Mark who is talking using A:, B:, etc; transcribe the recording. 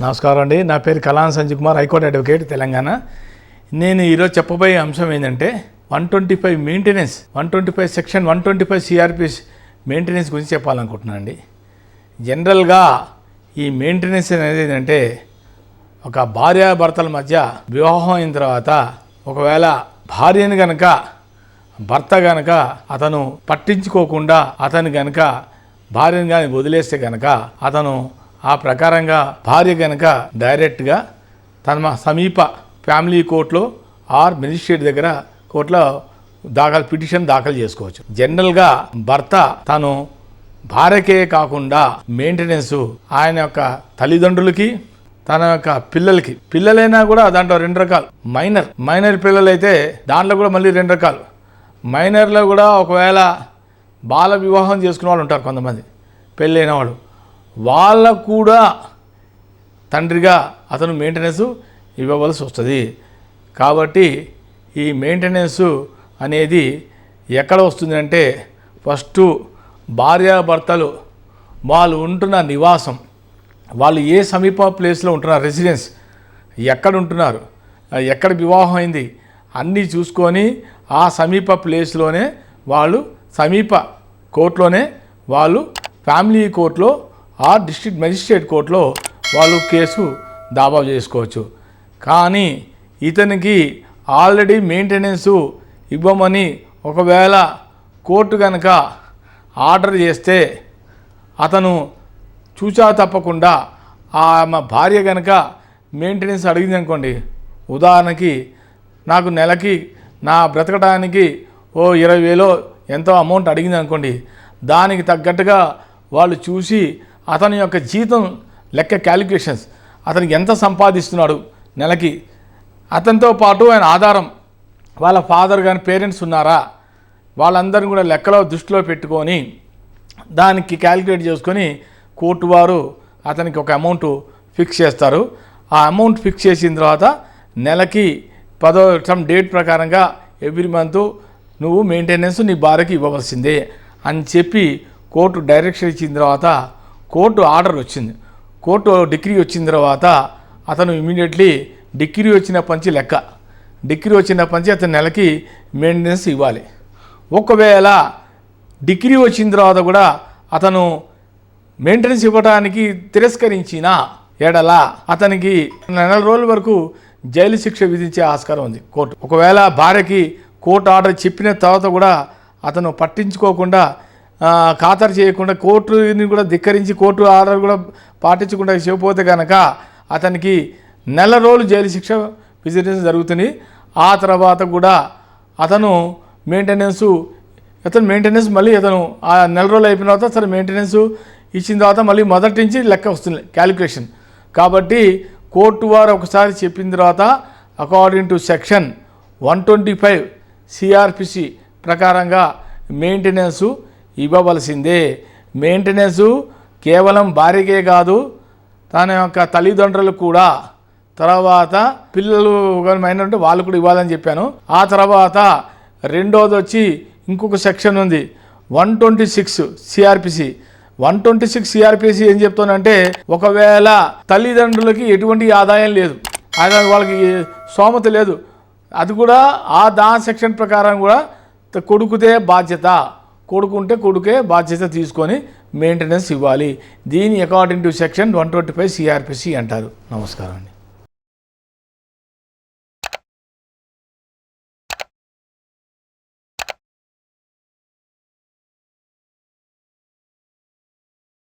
A: నమస్కారం అండి. నా పేరు కలానిధి సంజీవ్ కుమార్, హైకోర్టు అడ్వకేట్, తెలంగాణ. నేను ఈరోజు చెప్పబోయే అంశం ఏంటంటే 125 మెయింటెనెన్స్, 125 సెక్షన్ 125 CrPC మెయింటెనెన్స్ గురించి చెప్పాలనుకుంటున్నాను అండి. జనరల్గా ఈ మెయింటెనెన్స్ అనేది ఏంటంటే ఒక భార్యాభర్తల మధ్య వివాహం అయిన తర్వాత ఒకవేళ భార్యని కనుక భర్త కనుక అతను పట్టించుకోకుండా అతను కనుక భార్యను కానీ వదిలేస్తే కనుక అతను ఆ ప్రకారంగా భార్య కనుక డైరెక్ట్గా తన సమీప ఫ్యామిలీ కోర్టులో ఆర్ మెజిస్ట్రేట్ దగ్గర కోర్టులో పిటిషన్ దాఖలు చేసుకోవచ్చు. జనరల్గా భర్త తను భార్యకే కాకుండా మెయింటెనెన్స్ ఆయన యొక్క తల్లిదండ్రులకి తన యొక్క పిల్లలైనా కూడా దాంట్లో 2 రకాలు. మైనర్ పిల్లలైతే దాంట్లో కూడా మళ్ళీ 2 రకాలు. మైనర్లో కూడా ఒకవేళ బాల వివాహం చేసుకునే వాళ్ళు ఉంటారు కొంతమంది, పెళ్ళైన వాళ్ళు, వాళ్ళకు కూడా తండ్రిగా అతను మెయింటెనెన్స్ ఇవ్వవలసి వస్తుంది. కాబట్టి ఈ మెయింటెనెన్స్ అనేది ఎక్కడ వస్తుంది అంటే ఫస్ట్ భార్యాభర్తలు వాళ్ళు ఉంటున్న నివాసం, వాళ్ళు ఏ సమీప ప్లేస్లో ఉంటున్నారు, రెసిడెన్స్ ఎక్కడ ఉంటున్నారు, ఎక్కడ వివాహం అయింది అన్నీ చూసుకొని ఆ సమీప ప్లేస్లోనే వాళ్ళు సమీప కోర్టులోనే వాళ్ళు ఫ్యామిలీ కోర్టులో ఆ డిస్ట్రిక్ట్ మెజిస్ట్రేట్ కోర్టులో వాళ్ళు కేసు దావా చేసుకోవచ్చు. కానీ ఇతనికి ఆల్రెడీ మెయింటెనెన్స్ ఇవ్వమని ఒకవేళ కోర్టు కనుక ఆర్డర్ చేస్తే అతను చూచా తప్పకుండా మా భార్య కనుక మెయింటెనెన్స్ అడిగింది అనుకోండి, ఉదాహరణకి నాకు నెలకి నా బ్రతకడానికి 20,000 ఎంతో అమౌంట్ అడిగింది అనుకోండి, దానికి తగ్గట్టుగా వాళ్ళు చూసి అతని యొక్క జీతం లెక్క క్యాలిక్యులేషన్స్, అతనికి ఎంత సంపాదిస్తున్నాడు నెలకి, అతనితో పాటు ఆయన ఆధారం వాళ్ళ ఫాదర్ కానీ పేరెంట్స్ ఉన్నారా వాళ్ళందరిని కూడా లెక్కలో దృష్టిలో పెట్టుకొని దానికి క్యాలిక్యులేట్ చేసుకొని కోర్టు వారు అతనికి ఒక అమౌంట్ ఫిక్స్ చేస్తారు. ఆ అమౌంట్ ఫిక్స్ చేసిన తర్వాత నెలకి 10 డేట్ ప్రకారంగా ఎవ్రీ మంత్ నువ్వు మెయింటెనెన్స్ నీ భార్యకి ఇవ్వవలసిందే అని చెప్పి కోర్టు డైరెక్షన్ ఇచ్చిన తర్వాత కోర్టు ఆర్డర్ వచ్చింది, కోర్టు డిగ్రీ వచ్చిన తర్వాత అతను ఇమీడియట్లీ డిగ్రీ వచ్చిన పంచి లెక్క, డిగ్రీ వచ్చిన పంచి అతని నెలకి మెయింటెనెన్స్ ఇవ్వాలి. ఒకవేళ డిగ్రీ వచ్చిన తర్వాత కూడా అతను మెయింటెనెన్స్ ఇవ్వడానికి తిరస్కరించిన ఎడల అతనికి 4 రోజుల వరకు జైలు శిక్ష విధించే ఆస్కారం ఉంది కోర్టు. ఒకవేళ భార్యకి కోర్టు ఆర్డర్ చెప్పిన తర్వాత కూడా అతను పట్టించుకోకుండా ఖాతరు చేయకుండా కోర్టుని కూడా ధిక్కరించి కోర్టు ఆర్డర్ కూడా పాటించకుండా చేయకపోతే కనుక అతనికి 4 రోజులు జైలు శిక్ష విధించడం జరుగుతుంది. ఆ తర్వాత కూడా అతను మెయింటెనెన్స్ మళ్ళీ అతను ఆ 4 రోజులు అయిపోయిన తర్వాత అతను మెయింటెనెన్స్ ఇచ్చిన తర్వాత మళ్ళీ మొదటి నుంచి లెక్క వస్తుంది క్యాలిక్యులేషన్. కాబట్టి కోర్టు వారు ఒకసారి చెప్పిన తర్వాత అకార్డింగ్ టు సెక్షన్ 125 CrPC ప్రకారంగా మెయింటెనెన్స్ ఇవ్వవలసిందే. మెయింటెనెన్స్ కేవలం భార్యకే కాదు, తన యొక్క తల్లిదండ్రులు కూడా, తర్వాత పిల్లలు మైనర్ ఉంటే వాళ్ళు కూడా ఇవ్వాలని చెప్పాను. ఆ తర్వాత రెండోది వచ్చి ఇంకొక సెక్షన్ ఉంది 126 CrPC. 126 CrPC ఏం చెప్తానంటే ఒకవేళ తల్లిదండ్రులకి ఎటువంటి ఆదాయం లేదు, వాళ్ళకి స్తోమత లేదు, అది కూడా దాని సెక్షన్ ప్రకారం కూడా కొడుకుదే బాధ్యత, కొడుకుంటే కొడుకే బాధ్యత తీసుకొని మెయింటెనెన్స్ ఇవ్వాలి. దీని అకార్డింగ్ టు సెక్షన్ 125 CrPC అంటారు. నమస్కారం అండి.